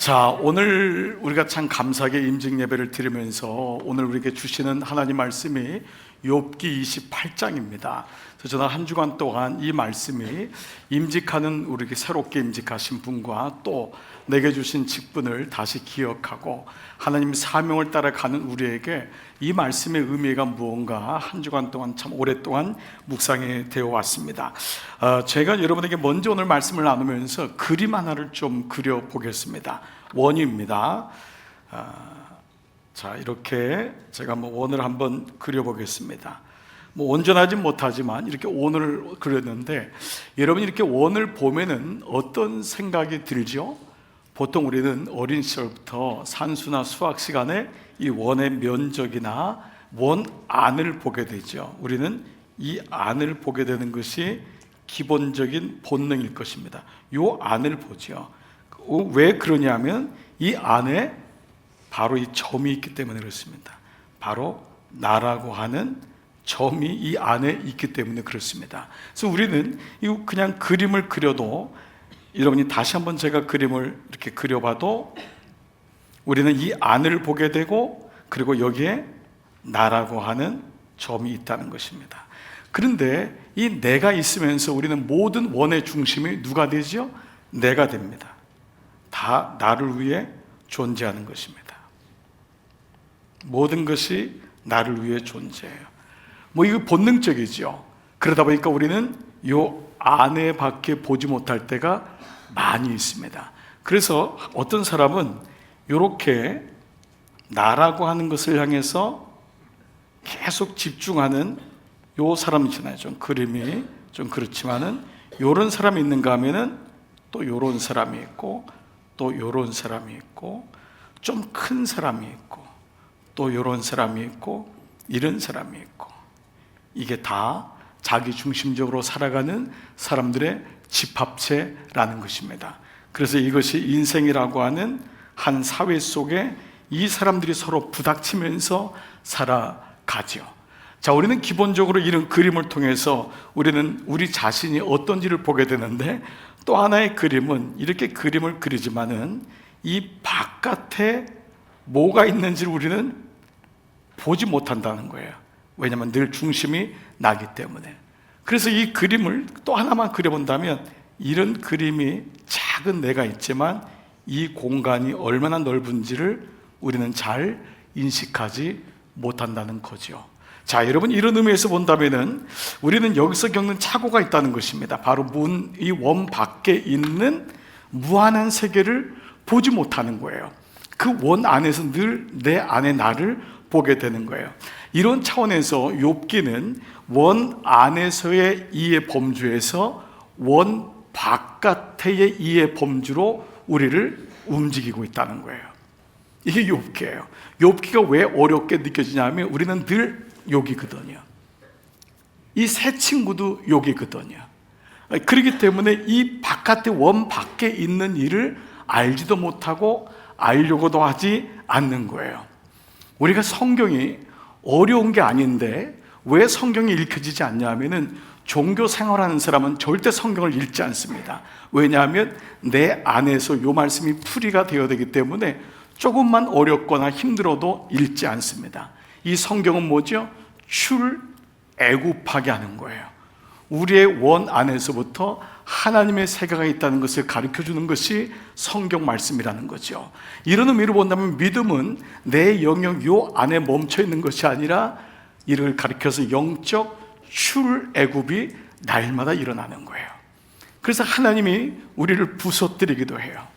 자, 오늘 우리가 참 감사하게 임직 예배를 드리면서 오늘 우리에게 주시는 하나님 말씀이 욥기 28장입니다. 그래서 저는 한 주간 동안 이 말씀이 임직하는 우리에게 새롭게 임직하신 분과 또 내게 주신 직분을 다시 기억하고 하나님의 사명을 따라가는 우리에게 이 말씀의 의미가 무언가 한 주간 동안 참 오랫동안 묵상이 되어 왔습니다. 제가 여러분에게 먼저 오늘 말씀을 나누면서 그림 하나를 좀 그려보겠습니다. 원입니다. 자, 이렇게 제가 원을 한번 그려보겠습니다. 온전하지 못하지만 이렇게 원을 그렸는데, 여러분이 이렇게 원을 보면은 어떤 생각이 들죠? 보통 우리는 어린 시절부터 산수나 수학 시간에 이 원의 면적이나 원 안을 보게 되죠. 우리는 이 안을 보게 되는 것이 기본적인 본능일 것입니다. 이 안을 보죠. 왜 그러냐면 이 안에 바로 이 점이 있기 때문에 그렇습니다. 바로 나라고 하는 점이 이 안에 있기 때문에 그렇습니다. 그래서 우리는 그냥 그림을 그려도, 여러분이 다시 한번 제가 그림을 이렇게 그려봐도 우리는 이 안을 보게 되고, 그리고 여기에 나라고 하는 점이 있다는 것입니다. 그런데 이 내가 있으면서 우리는 모든 원의 중심이 누가 되죠? 내가 됩니다. 다 나를 위해 존재하는 것입니다. 모든 것이 나를 위해 존재해요. 이거 본능적이죠. 그러다 보니까 우리는 이 안에 밖에 보지 못할 때가 많이 있습니다. 그래서 어떤 사람은 이렇게 나라고 하는 것을 향해서 계속 집중하는 요 사람 있잖아요. 좀 그림이 좀 그렇지만은 요런 사람이 있는가 하면은 또 요런 사람이 있고, 또 요런 사람이 있고, 좀 큰 사람이 있고, 또 요런 사람이 있고, 이런 사람이 있고, 이게 다 자기 중심적으로 살아가는 사람들의 집합체라는 것입니다. 그래서 이것이 인생이라고 하는 한 사회 속에 이 사람들이 서로 부닥치면서 살아가죠. 자, 우리는 기본적으로 이런 그림을 통해서 우리는 우리 자신이 어떤지를 보게 되는데, 또 하나의 그림은 이렇게 그림을 그리지만은 이 바깥에 뭐가 있는지를 우리는 보지 못한다는 거예요. 왜냐하면 늘 중심이 나기 때문에. 그래서 이 그림을 또 하나만 그려본다면, 이런 그림이 작은 내가 있지만 이 공간이 얼마나 넓은지를 우리는 잘 인식하지 못한다는 거죠. 자, 여러분, 이런 의미에서 본다면은 우리는 여기서 겪는 착오가 있다는 것입니다. 바로 이 원 밖에 있는 무한한 세계를 보지 못하는 거예요. 그 원 안에서 늘 내 안에 나를 보게 되는 거예요. 이런 차원에서 욥기는 원 안에서의 이해 범주에서 원 바깥의 이해 범주로 우리를 움직이고 있다는 거예요. 이게 욥기예요. 욥기가 왜 어렵게 느껴지냐면 우리는 늘 욕이거든요. 이 새 친구도 욕이거든요. 그렇기 때문에 이 바깥의 원 밖에 있는 일을 알지도 못하고 알려고도 하지 않는 거예요. 우리가 성경이 어려운 게 아닌데 왜 성경이 읽혀지지 않냐면은 종교 생활하는 사람은 절대 성경을 읽지 않습니다. 왜냐하면 내 안에서 이 말씀이 풀이가 되어야 되기 때문에 조금만 어렵거나 힘들어도 읽지 않습니다. 이 성경은 뭐죠? 출애굽하게 하는 거예요. 우리의 원 안에서부터 하나님의 세계가 있다는 것을 가르쳐주는 것이 성경 말씀이라는 거죠. 이런 의미로 본다면 믿음은 내 영역 요 안에 멈춰있는 것이 아니라 이를 가르쳐서 영적 출애굽이 날마다 일어나는 거예요. 그래서 하나님이 우리를 부서뜨리기도 해요.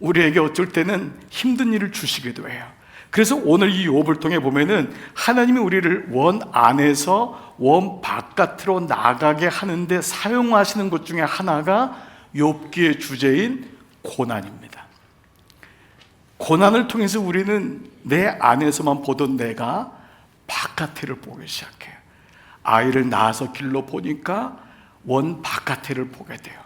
우리에게 어쩔 때는 힘든 일을 주시기도 해요. 그래서 오늘 이 욥을 통해 보면은 하나님이 우리를 원 안에서 원 바깥으로 나가게 하는데 사용하시는 것 중에 하나가 욥기의 주제인 고난입니다. 고난을 통해서 우리는 내 안에서만 보던 내가 바깥을 보기 시작해요. 아이를 낳아서 길러 보니까 원 바깥을 보게 돼요.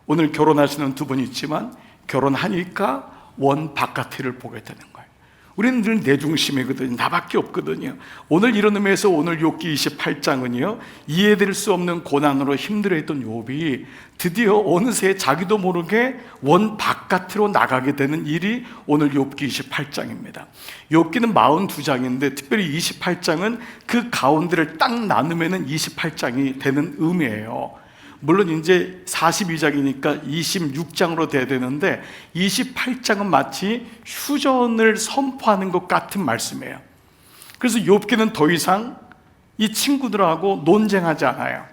오늘 결혼하시는 두 분 있지만 결혼하니까 원 바깥을 보게 되는 거예요. 우리는 늘 내 중심이거든요. 나밖에 없거든요. 오늘 이런 의미에서 오늘 욥기 28장은요, 이해될 수 없는 고난으로 힘들어했던 욥이 드디어 어느새 자기도 모르게 원 바깥으로 나가게 되는 일이 오늘 욥기 28장입니다. 욥기는 42장인데 특별히 28장은 그 가운데를 딱 나누면은 28장이 되는 의미예요. 물론 이제 42장이니까 26장으로 돼야 되는데 28장은 마치 휴전을 선포하는 것 같은 말씀이에요. 그래서 욥기는 더 이상 이 친구들하고 논쟁하지 않아요.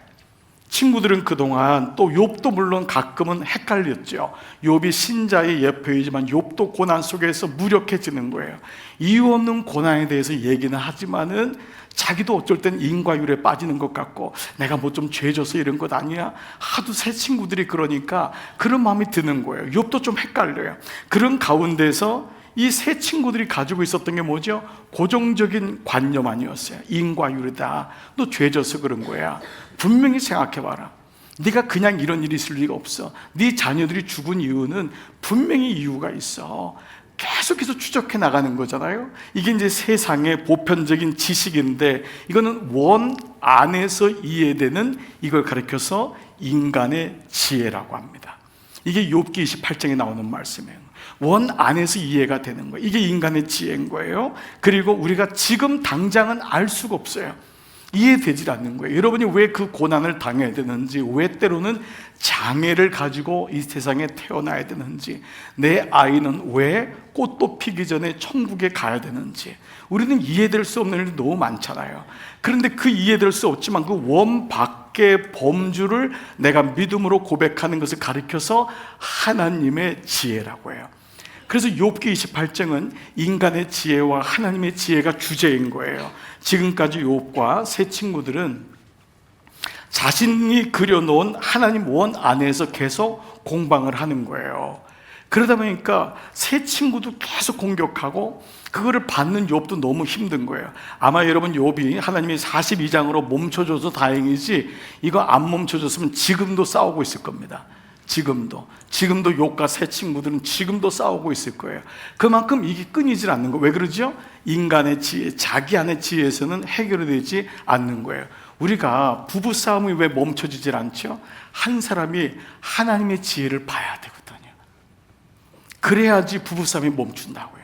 친구들은 그동안 또 욥도 물론 가끔은 헷갈렸죠. 욥이 신자의 예표이지만 욥도 고난 속에서 무력해지는 거예요. 이유 없는 고난에 대해서 얘기는 하지만은 자기도 어쩔 땐 인과율에 빠지는 것 같고, 내가 뭐 좀 죄져서 이런 것 아니야? 하도 새 친구들이 그러니까 그런 마음이 드는 거예요. 욥도 좀 헷갈려요. 그런 가운데서 이 새 친구들이 가지고 있었던 게 뭐죠? 고정적인 관념 아니었어요. 인과율이다, 너 죄져서 그런 거야. 분명히 생각해봐라. 네가 그냥 이런 일이 있을 리가 없어. 네 자녀들이 죽은 이유는 분명히 이유가 있어. 계속해서 추적해 나가는 거잖아요. 이게 이제 세상의 보편적인 지식인데, 이거는 원 안에서 이해되는, 이걸 가리켜서 인간의 지혜라고 합니다. 이게 욥기 28장에 나오는 말씀이에요. 원 안에서 이해가 되는 거예요. 이게 인간의 지혜인 거예요. 그리고 우리가 지금 당장은 알 수가 없어요. 이해되질 않는 거예요. 여러분이 왜 그 고난을 당해야 되는지, 왜 때로는 장애를 가지고 이 세상에 태어나야 되는지, 내 아이는 왜 꽃도 피기 전에 천국에 가야 되는지, 우리는 이해될 수 없는 일이 너무 많잖아요. 그런데 그 이해될 수 없지만 그 원 밖의 범주를 내가 믿음으로 고백하는 것을 가리켜서 하나님의 지혜라고 해요. 그래서 욥기 28장은 인간의 지혜와 하나님의 지혜가 주제인 거예요. 지금까지 욥과 새 친구들은 자신이 그려놓은 하나님 원 안에서 계속 공방을 하는 거예요. 그러다 보니까 새 친구도 계속 공격하고 그거를 받는 욥도 너무 힘든 거예요. 아마 여러분 욥이 하나님이 42장으로 멈춰줘서 다행이지, 이거 안 멈춰줬으면 지금도 싸우고 있을 겁니다. 지금도 욥과 새 친구들은 지금도 싸우고 있을 거예요. 그만큼 이게 끊이질 않는 거예요. 왜 그러죠? 인간의 지혜, 자기 안의 지혜에서는 해결이 되지 않는 거예요. 우리가 부부싸움이 왜 멈춰지질 않죠? 한 사람이 하나님의 지혜를 봐야 되거든요. 그래야지 부부싸움이 멈춘다고요.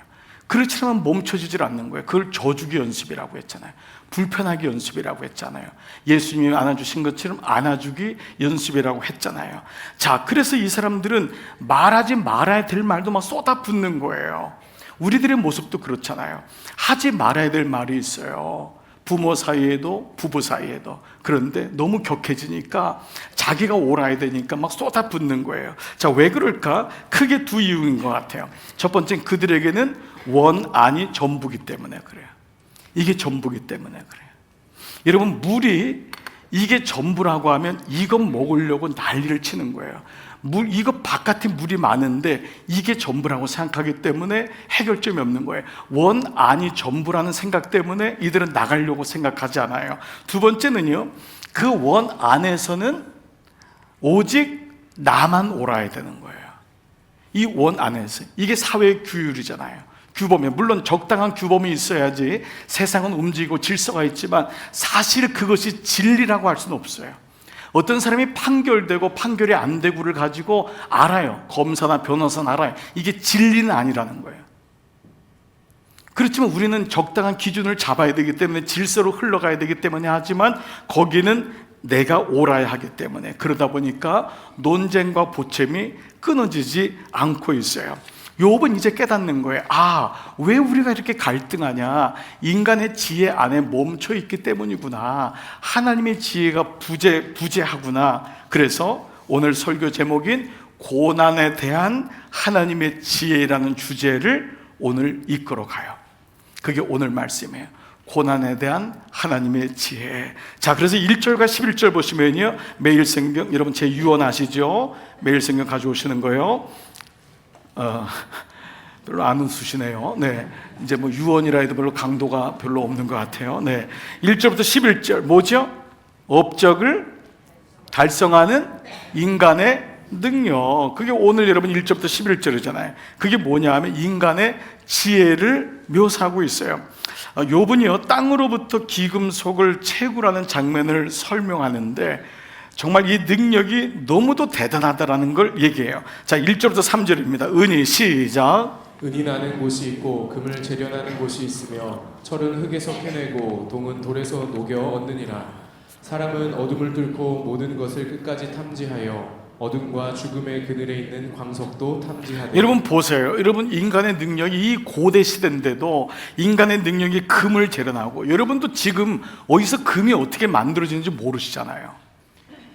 그렇지 않으면 멈춰지질 않는 거예요. 그걸 저주기 연습이라고 했잖아요. 불편하기 연습이라고 했잖아요. 예수님이 안아주신 것처럼 안아주기 연습이라고 했잖아요. 자, 그래서 이 사람들은 말하지 말아야 될 말도 막 쏟아붓는 거예요. 우리들의 모습도 그렇잖아요. 하지 말아야 될 말이 있어요. 부모 사이에도 부부 사이에도. 그런데 너무 격해지니까 자기가 옳아야 되니까 막 쏟아붓는 거예요. 자, 왜 그럴까? 크게 두 이유인 것 같아요. 첫 번째는 그들에게는 원 안이 전부기 때문에 그래요. 이게 전부기 때문에 그래요. 여러분, 물이 이게 전부라고 하면 이것 먹으려고 난리를 치는 거예요. 이거 바깥에 물이 많은데 이게 전부라고 생각하기 때문에 해결점이 없는 거예요. 원 안이 전부라는 생각 때문에 이들은 나가려고 생각하지 않아요. 두 번째는요, 그 원 안에서는 오직 나만 옳아야 되는 거예요. 이 원 안에서. 이게 사회의 규율이잖아요. 규범이에요. 물론 적당한 규범이 있어야지 세상은 움직이고 질서가 있지만 사실 그것이 진리라고 할 수는 없어요. 어떤 사람이 판결되고 판결이 안 되고를 가지고 알아요. 검사나 변호사는 알아요. 이게 진리는 아니라는 거예요. 그렇지만 우리는 적당한 기준을 잡아야 되기 때문에 질서로 흘러가야 되기 때문에 하지만 거기는 내가 옳아야 하기 때문에 그러다 보니까 논쟁과 보챔이 끊어지지 않고 있어요. 욥은 이제 깨닫는 거예요. 아, 왜 우리가 이렇게 갈등하냐? 인간의 지혜 안에 멈춰 있기 때문이구나. 하나님의 지혜가 부재하구나. 그래서 오늘 설교 제목인 고난에 대한 하나님의 지혜라는 주제를 오늘 이끌어 가요. 그게 오늘 말씀이에요. 고난에 대한 하나님의 지혜. 자, 그래서 1절과 11절 보시면요, 매일 성경, 여러분 제 유언 아시죠? 매일 성경 가져오시는 거예요. 별로 안 웃으시네요. 네, 이제 뭐 유언이라 해도 별로 강도가 별로 없는 것 같아요. 네, 1절부터 11절 뭐죠? 업적을 달성하는 인간의 능력, 그게 오늘 여러분 1절부터 11절이잖아요. 그게 뭐냐 하면 인간의 지혜를 묘사하고 있어요. 욥은요, 땅으로부터 기금속을 채굴하는 장면을 설명하는데 정말 이 능력이 너무도 대단하다라는 걸 얘기해요. 자, 1절부터 3절입니다. 은이 시작. 은이 나는 곳이 있고 금을 재련하는 곳이 있으며 철은 흙에서 캐내고 동은 돌에서 녹여 얻느니라. 사람은 어둠을 뚫고 모든 것을 끝까지 탐지하여 어둠과 죽음의 그늘에 있는 광석도 탐지하되. 여러분 보세요. 여러분 인간의 능력이 이 고대 시대인데도 인간의 능력이 금을 재련하고, 여러분도 지금 어디서 금이 어떻게 만들어지는지 모르시잖아요.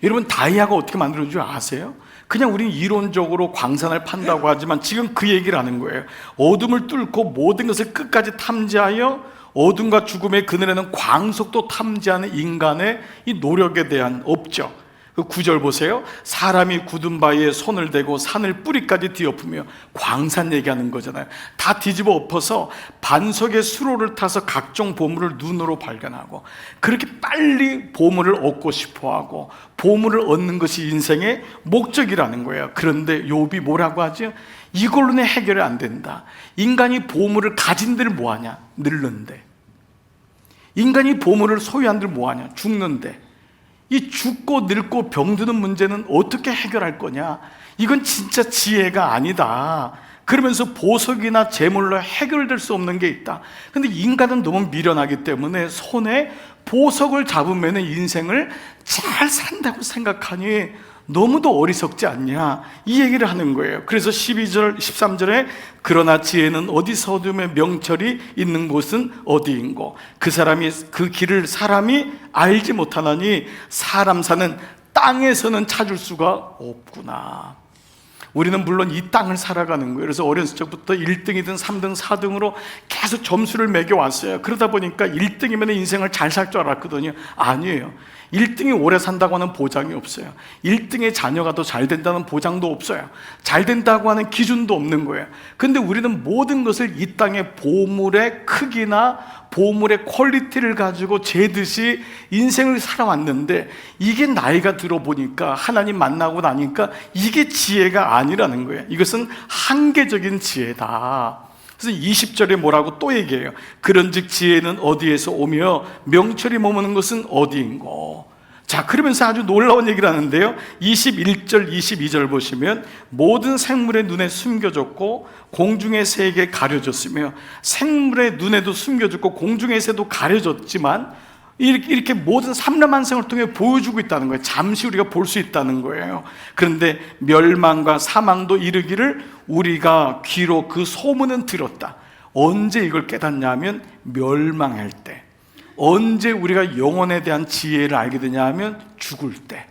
여러분 다이아가 어떻게 만들어지는 줄 아세요? 그냥 우리는 이론적으로 광산을 판다고 하지만 지금 그 얘기를 하는 거예요. 어둠을 뚫고 모든 것을 끝까지 탐지하여 어둠과 죽음의 그늘에는 광석도 탐지하는 인간의 이 노력에 대한 업적. 그 9절 보세요. 사람이 굳은 바위에 손을 대고 산을 뿌리까지 뒤엎으며, 광산 얘기하는 거잖아요. 다 뒤집어 엎어서 반석의 수로를 타서 각종 보물을 눈으로 발견하고, 그렇게 빨리 보물을 얻고 싶어하고 보물을 얻는 것이 인생의 목적이라는 거예요. 그런데 욥이 뭐라고 하죠? 이걸로는 해결이 안 된다. 인간이 보물을 가진 데를 뭐하냐? 늙는데. 인간이 보물을 소유한 데를 뭐하냐? 죽는데. 이 죽고 늙고 병드는 문제는 어떻게 해결할 거냐? 이건 진짜 지혜가 아니다. 그러면서 보석이나 재물로 해결될 수 없는 게 있다. 근데 인간은 너무 미련하기 때문에 손에 보석을 잡으면 인생을 잘 산다고 생각하니 너무도 어리석지 않냐, 이 얘기를 하는 거예요. 그래서 12절, 13절에 그러나 지혜는 어디서 얻으며 명철이 있는 곳은 어디인고 그 길을 사람이 알지 못하나니 사람 사는 땅에서는 찾을 수가 없구나. 우리는 물론 이 땅을 살아가는 거예요. 그래서 어렸을 적부터 1등이든 3등, 4등으로 계속 점수를 매겨왔어요. 그러다 보니까 1등이면 인생을 잘 살 줄 알았거든요. 아니에요. 1등이 오래 산다고 하는 보장이 없어요. 1등의 자녀가 더 잘 된다는 보장도 없어요. 잘 된다고 하는 기준도 없는 거예요. 근데 우리는 모든 것을 이 땅의 보물의 크기나 보물의 퀄리티를 가지고 재듯이 인생을 살아왔는데, 이게 나이가 들어보니까 하나님 만나고 나니까 이게 지혜가 아니라는 거예요. 이것은 한계적인 지혜다. 그래서 20절에 뭐라고 또 얘기해요. 그런즉 지혜는 어디에서 오며 명철이 머무는 것은 어디인고. 자, 그러면서 아주 놀라운 얘기를 하는데요, 21절 22절 보시면 모든 생물의 눈에 숨겨졌고 공중의 새에게 가려졌으며, 생물의 눈에도 숨겨졌고 공중의 새도 가려졌지만 이렇게 모든 삼라만상을 통해 보여주고 있다는 거예요. 잠시 우리가 볼 수 있다는 거예요. 그런데 멸망과 사망도 이르기를 우리가 귀로 그 소문은 들었다. 언제 이걸 깨닫냐면 멸망할 때. 언제 우리가 영혼에 대한 지혜를 알게 되냐 하면 죽을 때.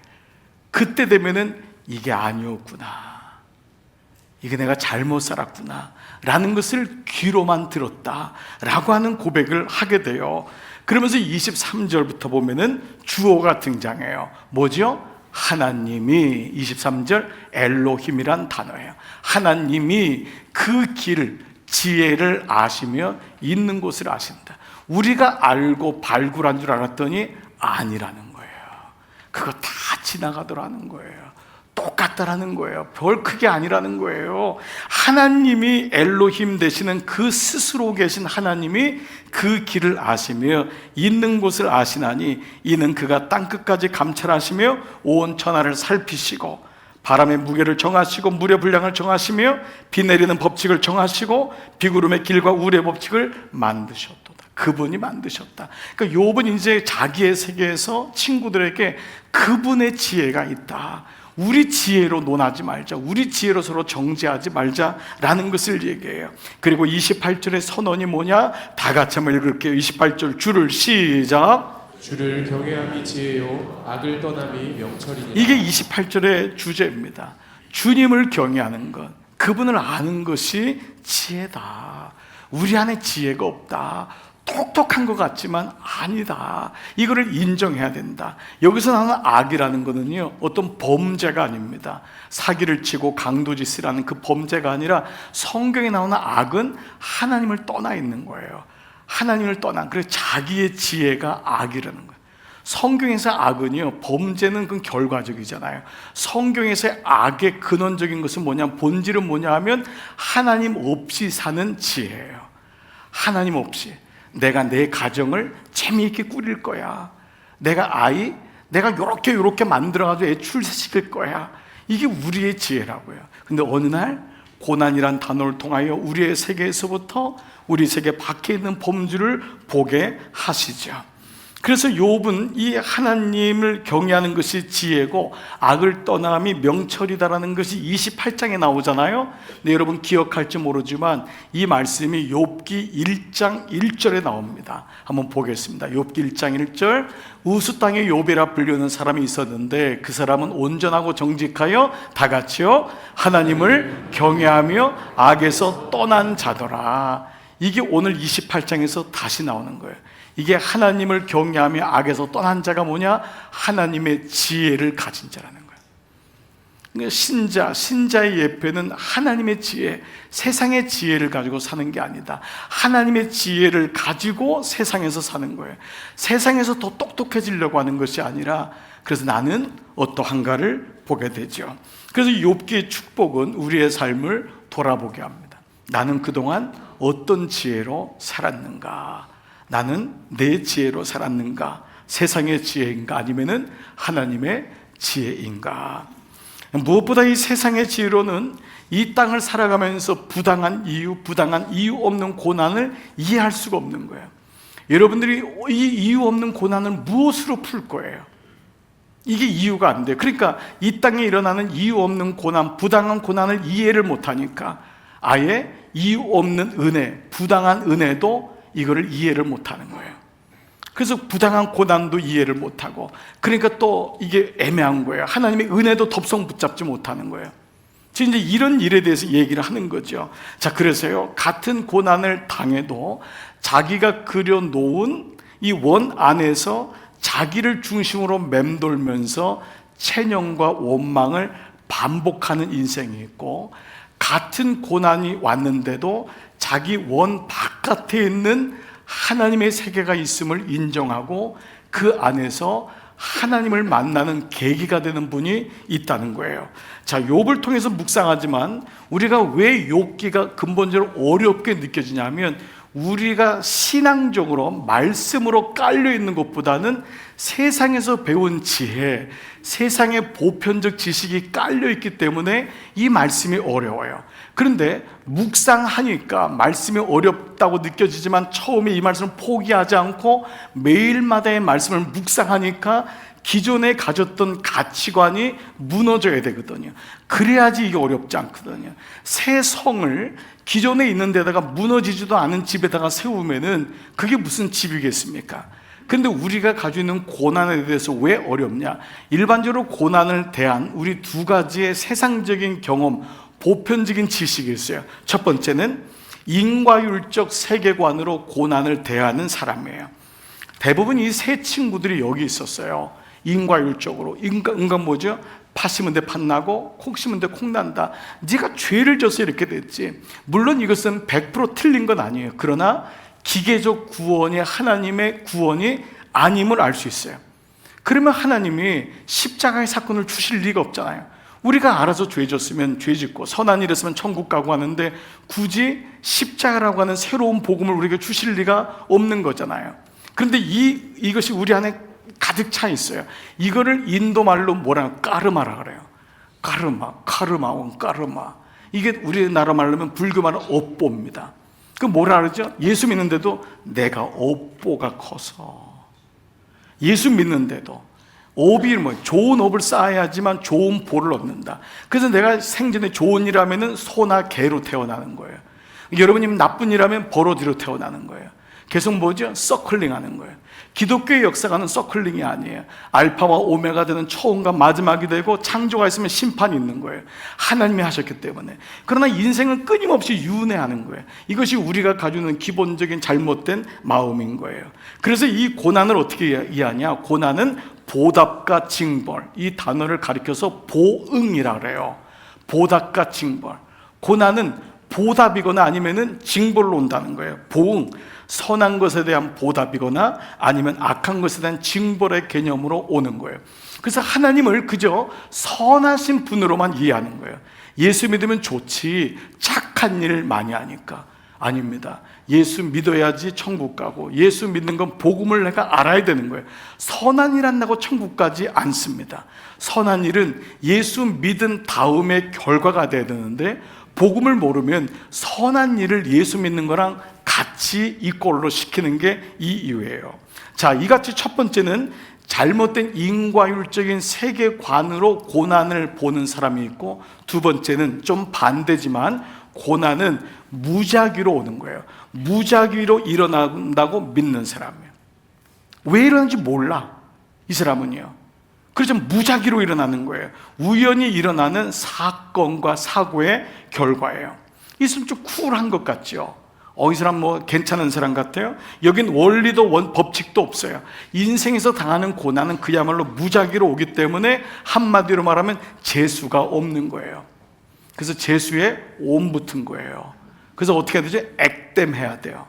그때 되면은 이게 아니었구나, 이게 내가 잘못 살았구나 라는 것을 귀로만 들었다 라고 하는 고백을 하게 돼요. 그러면서 23절부터 보면은 주어가 등장해요. 뭐죠? 하나님이, 23절 엘로힘이란 단어예요. 하나님이 그 길, 지혜를 아시며 있는 곳을 아신다. 우리가 알고 발굴한 줄 알았더니 아니라는 거예요. 그거 다 지나가더라는 거예요. 똑같다라는 거예요. 별 크게 아니라는 거예요. 하나님이 엘로힘 되시는 그 스스로 계신 하나님이 그 길을 아시며 있는 곳을 아시나니 이는 그가 땅끝까지 감찰하시며 온 천하를 살피시고 바람의 무게를 정하시고 물의 분량을 정하시며 비 내리는 법칙을 정하시고 비구름의 길과 우레의 법칙을 만드셨도다. 그분이 만드셨다. 그러니까 욥은 이제 자기의 세계에서 친구들에게 그분의 지혜가 있다, 우리 지혜로 논하지 말자, 우리 지혜로 서로 정죄하지 말자라는 것을 얘기해요. 그리고 28절의 선언이 뭐냐? 다 같이 한번 읽을게요. 28절 줄을 시작. 주를 경외함이 지혜요 악을 떠남이 명철이니라. 이게 28절의 주제입니다. 주님을 경외하는 것, 그분을 아는 것이 지혜다. 우리 안에 지혜가 없다, 똑똑한 것 같지만 아니다, 이거를 인정해야 된다. 여기서 나오는 악이라는 것은요, 어떤 범죄가 아닙니다. 사기를 치고 강도짓을 하는 그 범죄가 아니라 성경에 나오는 악은 하나님을 떠나 있는 거예요. 하나님을 떠난, 그래서 자기의 지혜가 악이라는 거예요. 성경에서 악은요, 범죄는 그 결과적이잖아요. 성경에서의 악의 근원적인 것은 뭐냐, 본질은 뭐냐 하면 하나님 없이 사는 지혜예요. 하나님 없이 내가 내 가정을 재미있게 꾸릴 거야. 내가 요렇게 만들어가지고 애 출세시킬 거야. 이게 우리의 지혜라고요. 근데 어느 날 고난이란 단어를 통하여 우리의 세계에서부터 우리 세계 밖에 있는 범주를 보게 하시죠. 그래서 욥은 이 하나님을 경외하는 것이 지혜고 악을 떠남이 명철이다라는 것이 28장에 나오잖아요. 근데 여러분 기억할지 모르지만 이 말씀이 욥기 1장 1절에 나옵니다. 한번 보겠습니다. 욥기 1장 1절, 우수 땅의 욥이라 불리는 사람이 있었는데 그 사람은 온전하고 정직하여 다 같이요 하나님을 경외하며 악에서 떠난 자더라. 이게 오늘 28장에서 다시 나오는 거예요. 이게 하나님을 경외하며 악에서 떠난 자가 뭐냐? 하나님의 지혜를 가진 자라는 거예요. 그러니까 신자의 예표는 하나님의 지혜, 세상의 지혜를 가지고 사는 게 아니다. 하나님의 지혜를 가지고 세상에서 사는 거예요. 세상에서 더 똑똑해지려고 하는 것이 아니라, 그래서 나는 어떠한가를 보게 되죠. 그래서 욥기의 축복은 우리의 삶을 돌아보게 합니다. 나는 그동안 어떤 지혜로 살았는가? 나는 내 지혜로 살았는가? 세상의 지혜인가? 아니면은 하나님의 지혜인가? 무엇보다 이 세상의 지혜로는 이 땅을 살아가면서 부당한 이유 없는 고난을 이해할 수가 없는 거예요. 여러분들이 이 이유 없는 고난을 무엇으로 풀 거예요? 이게 이유가 안 돼요. 그러니까 이 땅에 일어나는 이유 없는 고난, 부당한 고난을 이해를 못하니까 아예 이유 없는 은혜, 부당한 은혜도 이거를 이해를 못하는 거예요. 그래서 부당한 고난도 이해를 못하고, 그러니까 또 이게 애매한 거예요. 하나님의 은혜도 덥석 붙잡지 못하는 거예요. 지금 이제 이런 일에 대해서 얘기를 하는 거죠. 자, 그래서요, 같은 고난을 당해도 자기가 그려놓은 이 원 안에서 자기를 중심으로 맴돌면서 체념과 원망을 반복하는 인생이 있고, 같은 고난이 왔는데도 자기 원 바깥에 있는 하나님의 세계가 있음을 인정하고 그 안에서 하나님을 만나는 계기가 되는 분이 있다는 거예요. 자, 욥을 통해서 묵상하지만 우리가 왜 욥기가 근본적으로 어렵게 느껴지냐면, 우리가 신앙적으로 말씀으로 깔려 있는 것보다는 세상에서 배운 지혜, 세상의 보편적 지식이 깔려 있기 때문에 이 말씀이 어려워요. 그런데 묵상하니까 말씀이 어렵다고 느껴지지만 처음에 이 말씀을 포기하지 않고 매일마다의 말씀을 묵상하니까 기존에 가졌던 가치관이 무너져야 되거든요. 그래야지 이게 어렵지 않거든요. 새 성을 기존에 있는 데다가 무너지지도 않은 집에다가 세우면은 그게 무슨 집이겠습니까? 근데 우리가 가지고 있는 고난에 대해서 왜 어렵냐? 일반적으로 고난을 대한 우리 두 가지의 세상적인 경험, 보편적인 지식이 있어요. 첫 번째는 인과율적 세계관으로 고난을 대하는 사람이에요. 대부분 이 세 친구들이 여기 있었어요. 인과율적으로. 인간 뭐죠? 팥 심은 데 팥 나고 콩 심은 데 콩 난다. 네가 죄를 져서 이렇게 됐지. 물론 이것은 100% 틀린 건 아니에요. 그러나 기계적 구원이 하나님의 구원이 아님을 알 수 있어요. 그러면 하나님이 십자가의 사건을 주실 리가 없잖아요. 우리가 알아서 죄 졌으면 죄 짓고 선한 일 했으면 천국 가고 하는데 굳이 십자가라고 하는 새로운 복음을 우리에게 주실 리가 없는 거잖아요. 그런데 이것이 우리 안에 가득 차 있어요. 이거를 인도 말로 뭐라고? 까르마라 그래요. 까르마. 이게 우리나라 말로 하면 불교 말로 업보입니다. 그 뭐라 그러죠? 예수 믿는데도 내가 업보가 커서. 예수 믿는데도 업이 좋은 업을 쌓아야지만 좋은 보를 얻는다. 그래서 내가 생전에 좋은 일 하면은 소나 개로 태어나는 거예요. 여러분이 나쁜 일 하면 버러지로 태어나는 거예요. 계속 뭐죠? 서클링 하는 거예요. 기독교의 역사가는 서클링이 아니에요. 알파와 오메가 되는 처음과 마지막이 되고 창조가 있으면 심판이 있는 거예요. 하나님이 하셨기 때문에. 그러나 인생은 끊임없이 윤회하는 거예요. 이것이 우리가 가지고 있는 기본적인 잘못된 마음인 거예요. 그래서 이 고난을 어떻게 이해하냐? 고난은 보답과 징벌, 이 단어를 가리켜서 보응이라 그래요. 보답과 징벌. 고난은 보답이거나 아니면은 징벌로 온다는 거예요. 보응, 선한 것에 대한 보답이거나 아니면 악한 것에 대한 징벌의 개념으로 오는 거예요. 그래서 하나님을 그저 선하신 분으로만 이해하는 거예요. 예수 믿으면 좋지, 착한 일 많이 하니까. 아닙니다. 예수 믿어야지 천국 가고, 예수 믿는 건 복음을 내가 알아야 되는 거예요. 선한 일 한다고 천국 가지 않습니다. 선한 일은 예수 믿은 다음에 결과가 돼야 되는데, 복음을 모르면 선한 일을 예수 믿는 거랑 같이 이꼴로 시키는 게 이 이유예요. 자, 이같이 첫 번째는 잘못된 인과율적인 세계관으로 고난을 보는 사람이 있고, 두 번째는 좀 반대지만 고난은 무작위로 오는 거예요. 무작위로 일어난다고 믿는 사람이에요. 왜 일어나는지 몰라, 이 사람은요. 그래서 무작위로 일어나는 거예요. 우연히 일어나는 사건과 사고의 결과예요. 이 사람 좀 쿨한 것 같죠? 이 사람 뭐 괜찮은 사람 같아요? 여긴 원리도 법칙도 없어요. 인생에서 당하는 고난은 그야말로 무작위로 오기 때문에 한마디로 말하면 재수가 없는 거예요. 그래서 재수에 온 붙은 거예요. 그래서 어떻게 해야 되죠? 액땜해야 돼요.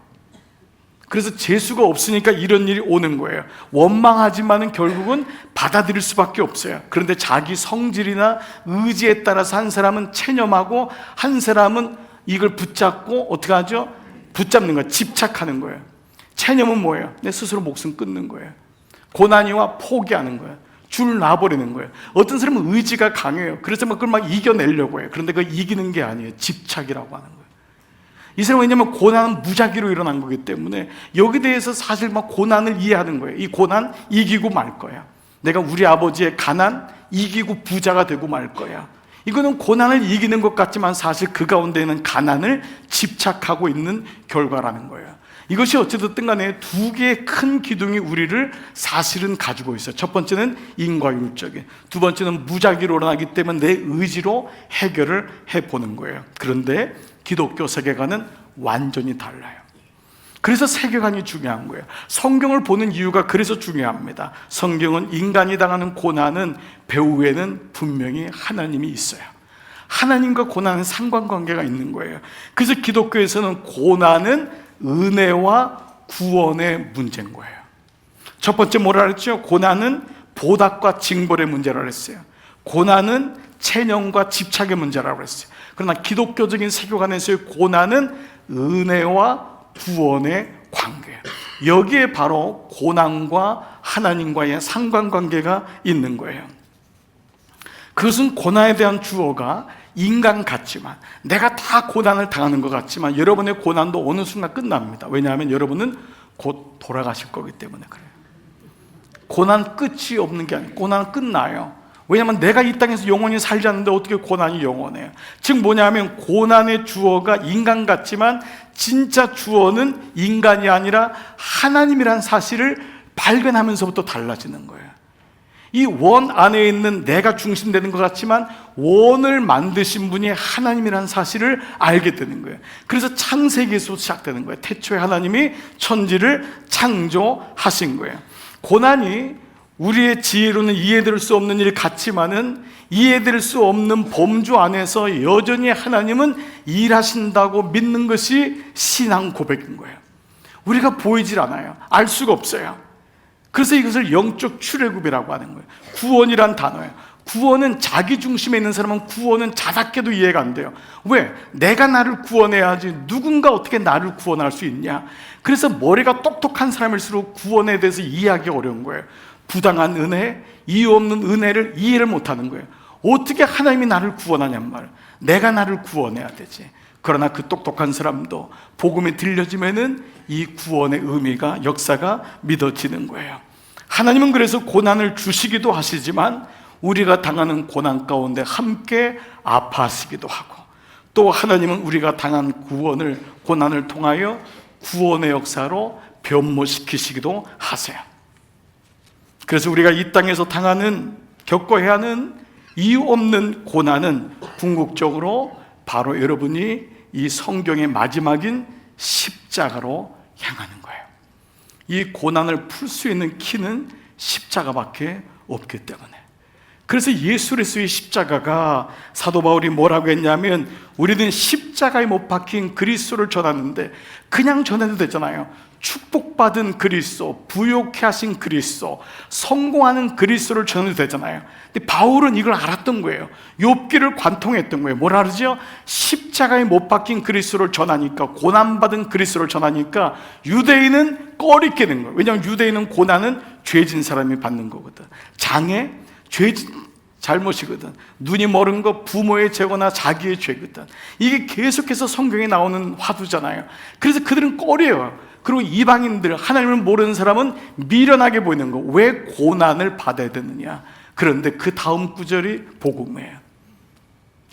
그래서 재수가 없으니까 이런 일이 오는 거예요. 원망하지만은 결국은 받아들일 수밖에 없어요. 그런데 자기 성질이나 의지에 따라서 한 사람은 체념하고 한 사람은 이걸 붙잡고 어떻게 하죠? 붙잡는 거예요. 집착하는 거예요. 체념은 뭐예요? 내 스스로 목숨 끊는 거예요. 고난이와 포기하는 거예요. 줄 놔버리는 거예요. 어떤 사람은 의지가 강해요. 그래서 막 그걸 막 이겨내려고 해요. 그런데 그걸 이기는 게 아니에요. 집착이라고 하는 거예요. 이 사람은 왜냐하면 고난은 무작위로 일어난 거기 때문에 여기에 대해서 사실 막 고난을 이해하는 거예요. 이 고난 이기고 말 거야. 내가 우리 아버지의 가난 이기고 부자가 되고 말 거야. 이거는 고난을 이기는 것 같지만 사실 그 가운데는 가난을 집착하고 있는 결과라는 거예요. 이것이 어찌됐든 간에 두 개의 큰 기둥이 우리를 사실은 가지고 있어요. 첫 번째는 인과율적인, 두 번째는 무작위로 일어나기 때문에 내 의지로 해결을 해보는 거예요. 그런데 기독교 세계관은 완전히 달라요. 그래서 세계관이 중요한 거예요. 성경을 보는 이유가 그래서 중요합니다. 성경은 인간이 당하는 고난은 배후에는 분명히 하나님이 있어요. 하나님과 고난은 상관관계가 있는 거예요. 그래서 기독교에서는 고난은 은혜와 구원의 문제인 거예요. 첫 번째 뭐라 그랬죠? 고난은 보답과 징벌의 문제라고 했어요. 고난은 체념과 집착의 문제라고 했어요. 그러나 기독교적인 세계관에서의 고난은 은혜와 구원의 관계예요. 여기에 바로 고난과 하나님과의 상관관계가 있는 거예요. 그것은 고난에 대한 주어가 인간 같지만, 내가 다 고난을 당하는 것 같지만 여러분의 고난도 어느 순간 끝납니다. 왜냐하면 여러분은 곧 돌아가실 거기 때문에 그래요. 고난 끝이 없는 게 아니에요. 고난은 끝나요. 왜냐하면 내가 이 땅에서 영원히 살지 않는데 어떻게 고난이 영원해요? 즉 뭐냐면 고난의 주어가 인간 같지만 진짜 주어는 인간이 아니라 하나님이란 사실을 발견하면서부터 달라지는 거예요. 이 원 안에 있는 내가 중심되는 것 같지만 원을 만드신 분이 하나님이라는 사실을 알게 되는 거예요. 그래서 창세기에서 시작되는 거예요. 태초에 하나님이 천지를 창조하신 거예요. 고난이 우리의 지혜로는 이해될 수 없는 일 같지만은 이해될 수 없는 범주 안에서 여전히 하나님은 일하신다고 믿는 것이 신앙 고백인 거예요. 우리가 보이질 않아요. 알 수가 없어요. 그래서 이것을 영적 출애굽이라고 하는 거예요. 구원이란 단어예요. 구원은 자기 중심에 있는 사람은 구원은 자답게도 이해가 안 돼요. 왜? 내가 나를 구원해야지 누군가 어떻게 나를 구원할 수 있냐. 그래서 머리가 똑똑한 사람일수록 구원에 대해서 이해하기 어려운 거예요. 부당한 은혜, 이유 없는 은혜를 이해를 못하는 거예요. 어떻게 하나님이 나를 구원하냔 말이에요. 내가 나를 구원해야 되지. 그러나 그 똑똑한 사람도 복음이 들려지면은 이 구원의 의미가, 역사가 믿어지는 거예요. 하나님은 그래서 고난을 주시기도 하시지만 우리가 당하는 고난 가운데 함께 아파하시기도 하고, 또 하나님은 우리가 당한 구원을, 고난을 통하여 구원의 역사로 변모시키시기도 하세요. 그래서 우리가 이 땅에서 겪어야 하는 이유 없는 고난은 궁극적으로 바로 여러분이 이 성경의 마지막인 십자가로 향하는 거예요. 이 고난을 풀 수 있는 키는 십자가밖에 없기 때문에. 그래서 예수 그리스도의 십자가가, 사도 바울이 뭐라고 했냐면, 우리는 십자가에 못 박힌 그리스도를 전하는데 그냥 전해도 되잖아요. 축복받은 그리스도, 부욕케 하신 그리스도, 성공하는 그리스도를 전해도 되잖아요. 근데 바울은 이걸 알았던 거예요. 욥기를 관통했던 거예요. 뭐라 그러죠? 십자가에 못 박힌 그리스도를 전하니까, 고난받은 그리스도를 전하니까 유대인은 꺼리게 된 거예요. 왜냐하면 유대인은 고난은 죄진 사람이 받는 거거든. 장애, 죄진 잘못이거든. 눈이 멀은 거 부모의 죄거나 자기의 죄거든. 이게 계속해서 성경에 나오는 화두잖아요. 그래서 그들은 꺼려요. 그리고 이방인들, 하나님을 모르는 사람은 미련하게 보이는 거. 왜 고난을 받아야 되느냐? 그런데 그 다음 구절이 복음이에요.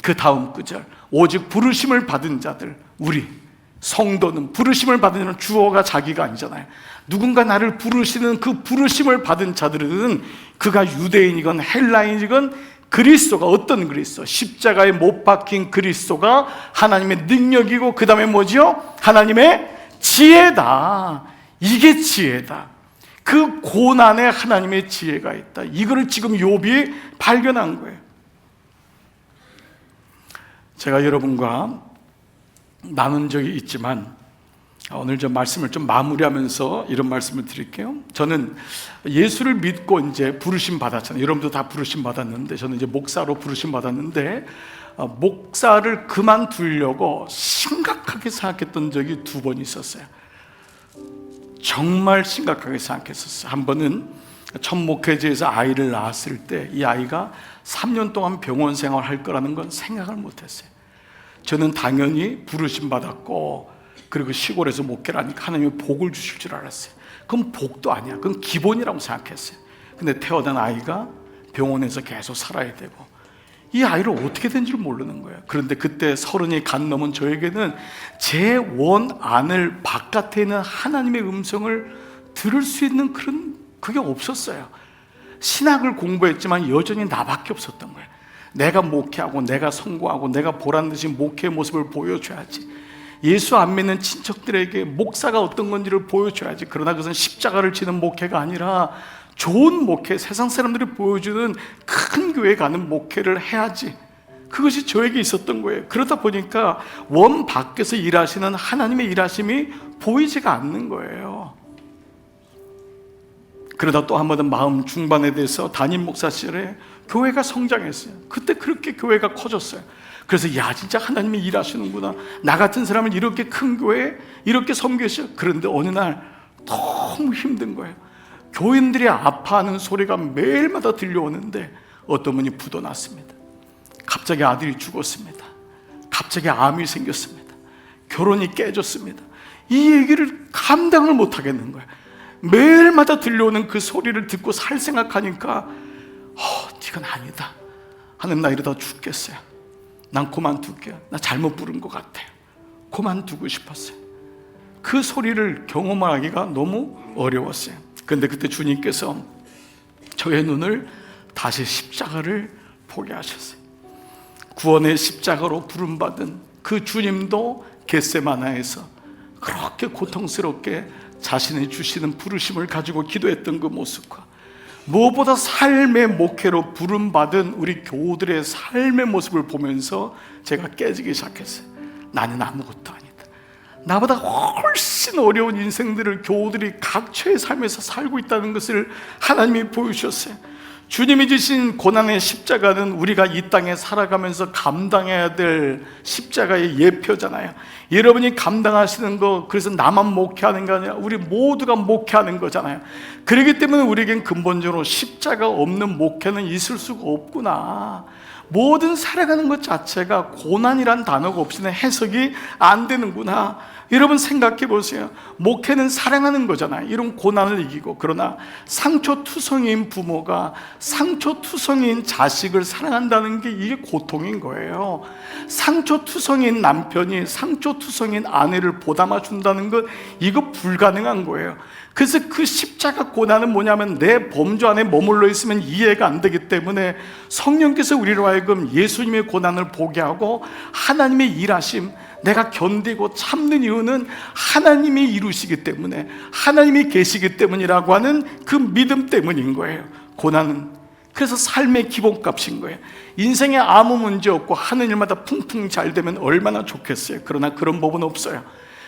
그 다음 구절, 오직 부르심을 받은 자들, 우리 성도는, 부르심을 받은 자는 주어가 자기가 아니잖아요. 누군가 나를 부르시는 그 부르심을 받은 자들은, 그가 유대인이건 헬라인이건, 그리스도가 어떤 그리스도? 십자가에 못 박힌 그리스도가 하나님의 능력이고, 그 다음에 뭐지요? 하나님의 지혜다. 이게 지혜다. 그 고난에 하나님의 지혜가 있다. 이거를 지금 욥이 발견한 거예요. 제가 여러분과 나눈 적이 있지만 오늘 저 말씀을 좀 마무리하면서 이런 말씀을 드릴게요. 저는 예수를 믿고 이제 부르심 받았잖아요. 여러분도 다 부르심 받았는데, 저는 이제 목사로 부르심 받았는데, 목사를 그만두려고 심각하게 생각했던 적이 2번 있었어요. 정말 심각하게 생각했었어요. 한 번은 첫 목회제에서 아이를 낳았을 때 이 아이가 3년 동안 병원 생활할 거라는 건 생각을 못했어요. 저는 당연히 부르심 받았고, 그리고 시골에서 목회를 하니까 하나님이 복을 주실 줄 알았어요. 그건 복도 아니야. 그건 기본이라고 생각했어요. 근데 태어난 아이가 병원에서 계속 살아야 되고, 이 아이를 어떻게 된 줄 모르는 거예요. 그런데 그때 30이 간 넘은 저에게는 제 원 안을, 바깥에 있는 하나님의 음성을 들을 수 있는 그게 없었어요. 신학을 공부했지만 여전히 나밖에 없었던 거예요. 내가 목회하고, 내가 성공하고, 내가 보란듯이 목회의 모습을 보여줘야지. 예수 안 믿는 친척들에게 목사가 어떤 건지를 보여줘야지. 그러나 그것은 십자가를 지는 목회가 아니라 좋은 목회, 세상 사람들이 보여주는 큰 교회 가는 목회를 해야지. 그것이 저에게 있었던 거예요. 그러다 보니까 원 밖에서 일하시는 하나님의 일하심이 보이지가 않는 거예요. 그러다 또 한 번은 마음 중반에 대해서 담임 목사 시절에 교회가 성장했어요. 그때 그렇게 교회가 커졌어요. 그래서 야, 진짜 하나님이 일하시는구나. 나 같은 사람을 이렇게 큰 교회에 이렇게 섬기셔. 그런데 어느 날 너무 힘든 거예요. 교인들이 아파하는 소리가 매일마다 들려오는데 어떤 분이 부도났습니다. 갑자기 아들이 죽었습니다. 갑자기 암이 생겼습니다. 결혼이 깨졌습니다. 이 얘기를 감당을 못 하겠는 거예요. 매일마다 들려오는 그 소리를 듣고 살 생각하니까 이건 아니다. 하나님, 나 이러다 죽겠어요. 난 그만둘게요. 나 잘못 부른 것 같아요. 그만두고 싶었어요. 그 소리를 경험하기가 너무 어려웠어요. 그런데 그때 주님께서 저의 눈을 다시 십자가를 보게 하셨어요. 구원의 십자가로 부름받은 그 주님도 겟세마나에서 그렇게 고통스럽게 자신이 주시는 부르심을 가지고 기도했던 그 모습과, 무엇보다 삶의 목회로 부름받은 우리 교우들의 삶의 모습을 보면서 제가 깨지기 시작했어요. 나는 아무것도 아니다. 나보다 훨씬 어려운 인생들을 교우들이 각처의 삶에서 살고 있다는 것을 하나님이 보여주셨어요. 주님이 주신 고난의 십자가는 우리가 이 땅에 살아가면서 감당해야 될 십자가의 예표잖아요. 여러분이 감당하시는 거, 그래서 나만 목회하는 게 아니라 우리 모두가 목회하는 거잖아요. 그렇기 때문에 우리에겐 근본적으로 십자가 없는 목회는 있을 수가 없구나. 모든 살아가는 것 자체가 고난이란 단어가 없이는 해석이 안 되는구나. 여러분 생각해 보세요. 목회는 사랑하는 거잖아요. 이런 고난을 이기고. 그러나 상처투성이인 부모가 상처투성이인 자식을 사랑한다는 게 이게 고통인 거예요. 상처투성이인 남편이 상처투성이인 아내를 보담아 준다는 것, 이거 불가능한 거예요. 그래서 그 십자가 고난은 뭐냐면 내 범주 안에 머물러 있으면 이해가 안 되기 때문에 성령께서 우리로 하여금 예수님의 고난을 보게 하고 하나님의 일하심, 내가 견디고 참는 이유는 하나님이 이루시기 때문에, 하나님이 계시기 때문이라고 하는 그 믿음 때문인 거예요. 고난은 그래서 삶의 기본값인 거예요. 인생에 아무 문제 없고 하는 일마다 풍풍 잘 되면 얼마나 좋겠어요. 그러나 그런 법은 없어요.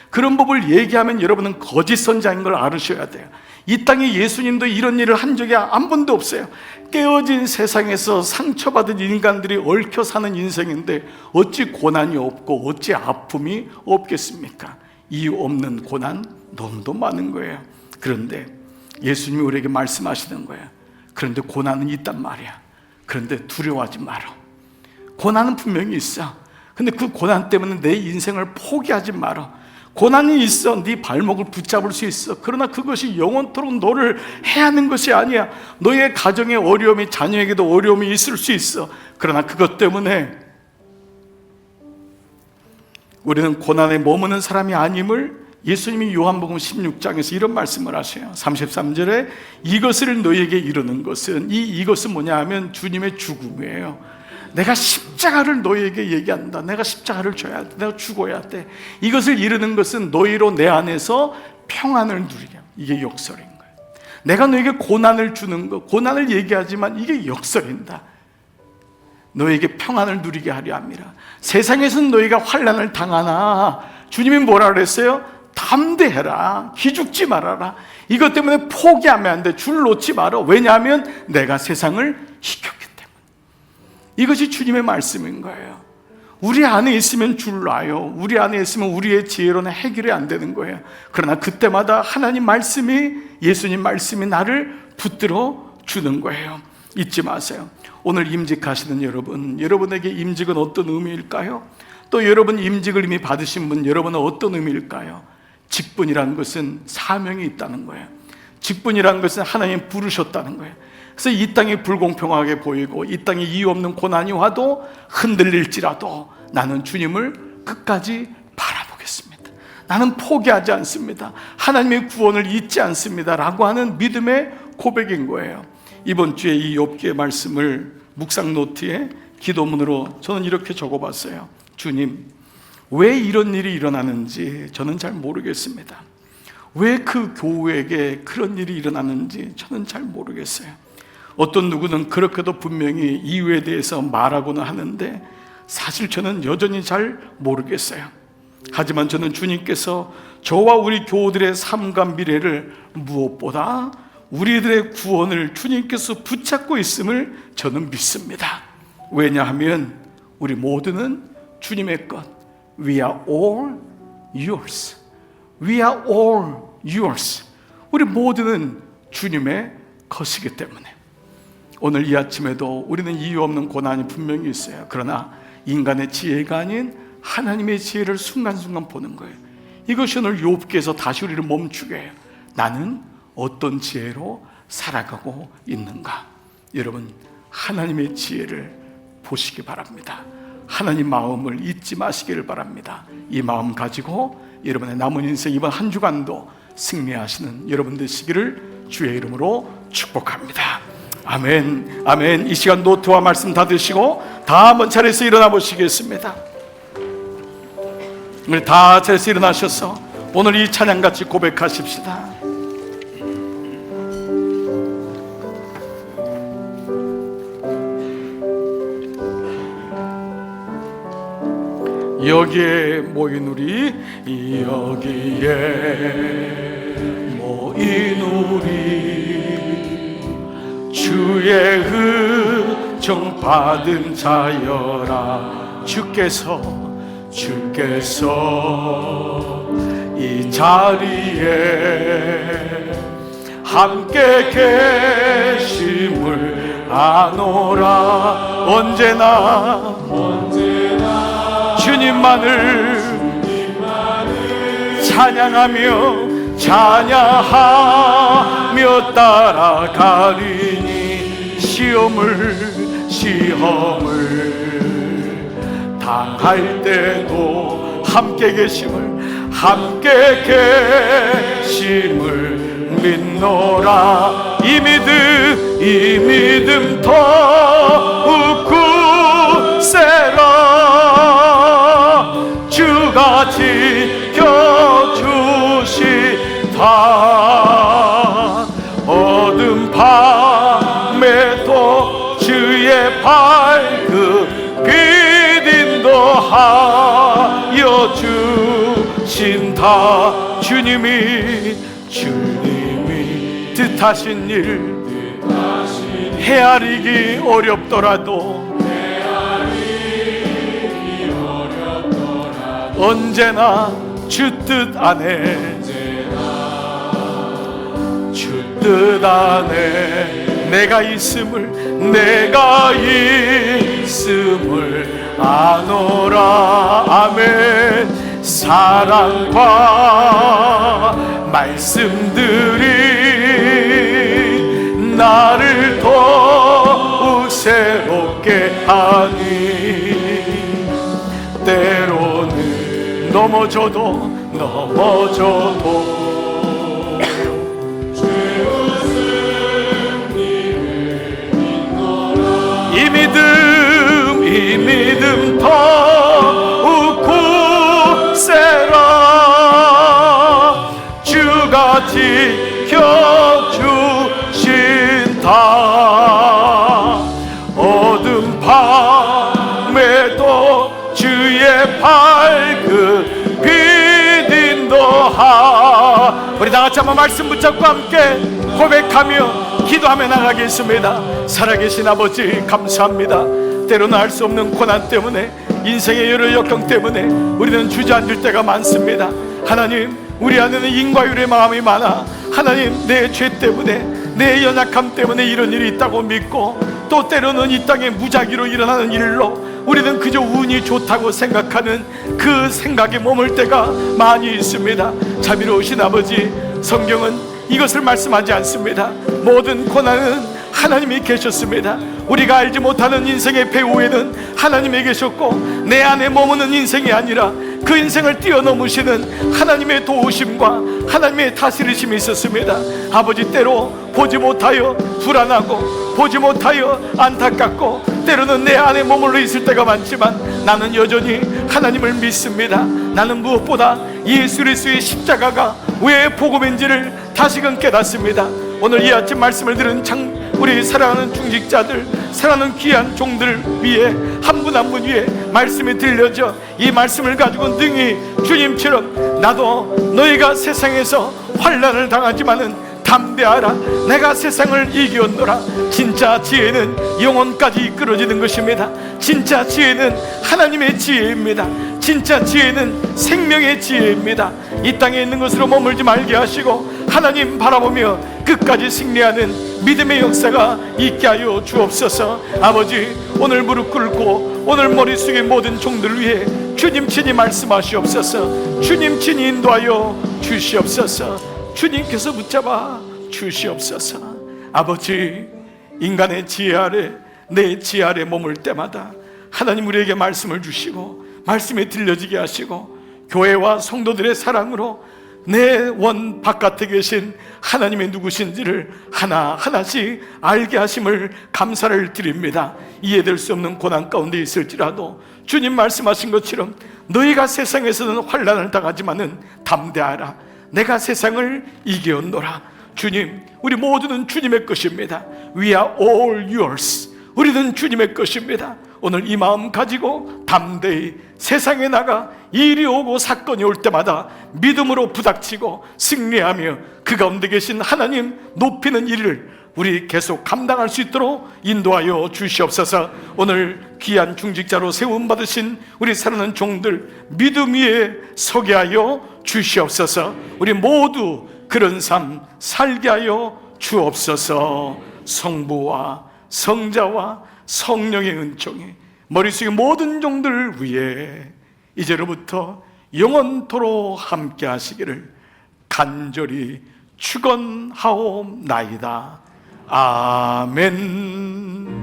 그런 법을 얘기하면 여러분은 거짓 선자인 걸 알으셔야 돼요. 이 땅에 예수님도 이런 일을 한 적이 한 번도 없어요. 깨어진 세상에서 상처받은 인간들이 얽혀 사는 인생인데 어찌 고난이 없고 어찌 아픔이 없겠습니까? 이유 없는 고난 너무도 많은 거예요. 그런데 예수님이 우리에게 말씀하시는 거예요. 그런데 고난은 있단 말이야. 그런데 두려워하지 마라. 고난은 분명히 있어. 근데 그 고난 때문에 내 인생을 포기하지 마라. 고난이 있어. 네 발목을 붙잡을 수 있어. 그러나 그것이 영원토록 너를 해하는 것이 아니야. 너의 가정에 어려움이, 자녀에게도 어려움이 있을 수 있어. 그러나 그것 때문에 우리는 고난에 머무는 사람이 아님을 예수님이 요한복음 16장에서 이런 말씀을 하세요. 33절에 이것을 너희에게 이르는 것은, 이것은 뭐냐 하면 주님의 죽음이에요. 내가 십자가를 너희에게 얘기한다. 내가 십자가를 져야 돼. 내가 죽어야 돼. 이것을 이루는 것은 너희로 내 안에서 평안을 누리게. 이게 역설인 거예요. 내가 너에게 고난을 주는 거, 고난을 얘기하지만 이게 역설인다. 너에게 평안을 누리게 하려 합니다. 세상에서는 너희가 환난을 당하나 주님이 뭐라 그랬어요? 담대해라. 기죽지 말아라. 이것 때문에 포기하면 안 돼. 줄 놓지 마라. 왜냐하면 내가 세상을 이겼기 때문에. 이것이 주님의 말씀인 거예요. 우리 안에 있으면 줄 놔요. 우리 안에 있으면 우리의 지혜로는 해결이 안 되는 거예요. 그러나 그때마다 하나님 말씀이, 예수님 말씀이 나를 붙들어 주는 거예요. 잊지 마세요. 오늘 임직하시는 여러분, 여러분에게 임직은 어떤 의미일까요? 또 여러분 임직을 이미 받으신 분, 여러분은 어떤 의미일까요? 직분이라는 것은 사명이 있다는 거예요. 직분이라는 것은 하나님 부르셨다는 거예요. 그래서 이 땅이 불공평하게 보이고 이 땅에 이유 없는 고난이 와도 흔들릴지라도 나는 주님을 끝까지 바라보겠습니다. 나는 포기하지 않습니다. 하나님의 구원을 잊지 않습니다. 라고 하는 믿음의 고백인 거예요. 이번 주에 이 욥기의 말씀을 묵상 노트에 기도문으로 저는 이렇게 적어봤어요. 주님, 왜 이런 일이 일어나는지 저는 잘 모르겠습니다. 왜 그 교우에게 그런 일이 일어나는지 저는 잘 모르겠어요. 어떤 누구는 그렇게도 분명히 이유에 대해서 말하고는 하는데 사실 저는 여전히 잘 모르겠어요. 하지만 저는 주님께서 저와 우리 교우들의 삶과 미래를 무엇보다 우리들의 구원을 주님께서 붙잡고 있음을 저는 믿습니다. 왜냐하면 우리 모두는 주님의 것. We are all yours. We are all yours. 우리 모두는 주님의 것이기 때문에 오늘 이 아침에도 우리는 이유 없는 고난이 분명히 있어요. 그러나 인간의 지혜가 아닌 하나님의 지혜를 순간순간 보는 거예요. 이것이 오늘 욥기에서 다시 우리를 멈추게 해요. 나는 어떤 지혜로 살아가고 있는가? 여러분, 하나님의 지혜를 보시기 바랍니다. 하나님 마음을 잊지 마시기를 바랍니다. 이 마음 가지고 여러분의 남은 인생 이번 한 주간도 승리하시는 여러분 되시기를 주의 이름으로 축복합니다. 아멘, 아멘. 이 시간 노트와 말씀 다 드시고 다 한번 차례에서 일어나 보시겠습니다. 우리 다 차례에서 일어나셔서 오늘 이 찬양같이 고백하십시다. 여기에 모인 우리, 여기에 모인 우리, 주의 은총 받은 자여라. 주께서 이 자리에 함께 계심을 아노라. 언제나 주님만을 찬양하며 따라가리니 시험을 당할 때도 함께 계심을 믿노라. 이 믿음 더욱 굳세라. 주가 지켜주시다. 어둠 밤에도 아 주님이 뜻하신 일 헤아리기 어렵더라도 언제나 주 뜻 안에 주 뜻 안에 내가 있음을 아노라. 아멘. 사랑과 말씀들이 나를 더욱 새롭게 하니 때로는 넘어져도 이 믿음 더욱 굳세라. 주가 지켜주신다. 어둠 밤에도 주의 밝은 빛 인도하. 우리 다 같이 한번 말씀 붙잡고 함께 고백하며 기도하며 나가겠습니다. 살아계신 아버지 감사합니다. 때로는 알 수 없는 고난 때문에, 인생의 여러 역경 때문에 우리는 주저앉을 때가 많습니다. 하나님, 우리 안에는 인과율의 마음이 많아 하나님, 내 죄 때문에, 내 연약함 때문에 이런 일이 있다고 믿고, 또 때로는 이 땅에 무작위로 일어나는 일로 우리는 그저 운이 좋다고 생각하는 그 생각에 머물 때가 많이 있습니다. 자비로우신 아버지, 성경은 이것을 말씀하지 않습니다. 모든 고난은 하나님이 계셨습니다. 우리가 알지 못하는 인생의 배후에는 하나님이 계셨고, 내 안에 머무는 인생이 아니라 그 인생을 뛰어넘으시는 하나님의 도우심과 하나님의 다스리심이 있었습니다. 아버지, 때로 보지 못하여 불안하고 보지 못하여 안타깝고 때로는 내 안에 머물러 있을 때가 많지만 나는 여전히 하나님을 믿습니다. 나는 무엇보다 예수 그리스도의 십자가가 왜 복음인지를 다시금 깨닫습니다. 오늘 이 아침 말씀을 들은 우리 사랑하는 중직자들, 사랑하는 귀한 종들 위에 한 분 한 분 위에 말씀이 들려져 이 말씀을 가지고 능히 주님처럼 나도 너희가 세상에서 환난을 당하지만은 담대하라, 내가 세상을 이기었노라. 진짜 지혜는 영혼까지 이끌어지는 것입니다. 진짜 지혜는 하나님의 지혜입니다. 진짜 지혜는 생명의 지혜입니다. 이 땅에 있는 것으로 머물지 말게 하시고 하나님 바라보며 끝까지 승리하는 믿음의 역사가 있게 하여 주옵소서. 아버지, 오늘 무릎 꿇고 오늘 머리 숙인 모든 종들 위해 주님 친히 말씀하시옵소서. 주님 친히 인도하여 주시옵소서. 주님께서 붙잡아 주시옵소서. 아버지, 인간의 지혜 아래, 내 지혜 아래 머물 때마다 하나님 우리에게 말씀을 주시고 말씀이 들려지게 하시고 교회와 성도들의 사랑으로 내 원 바깥에 계신 하나님의 누구신지를 하나하나씩 알게 하심을 감사를 드립니다. 이해될 수 없는 고난 가운데 있을지라도 주님 말씀하신 것처럼 너희가 세상에서는 환난을 당하지만은 담대하라, 내가 세상을 이기었노라. 주님, 우리 모두는 주님의 것입니다. We are all yours. 우리는 주님의 것입니다. 오늘 이 마음 가지고 담대히 세상에 나가 일이 오고 사건이 올 때마다 믿음으로 부닥치고 승리하며 그 가운데 계신 하나님 높이는 일을 우리 계속 감당할 수 있도록 인도하여 주시옵소서. 오늘 귀한 중직자로 세움받으신 우리 사랑하는 종들 믿음 위에 서게 하여 주시옵소서. 우리 모두 그런 삶 살게 하여 주옵소서. 성부와 성자와 성령의 은총이 머릿속의 모든 종들 위에 이제로부터 영원토록 함께 하시기를 간절히 축원하옵나이다. 아멘.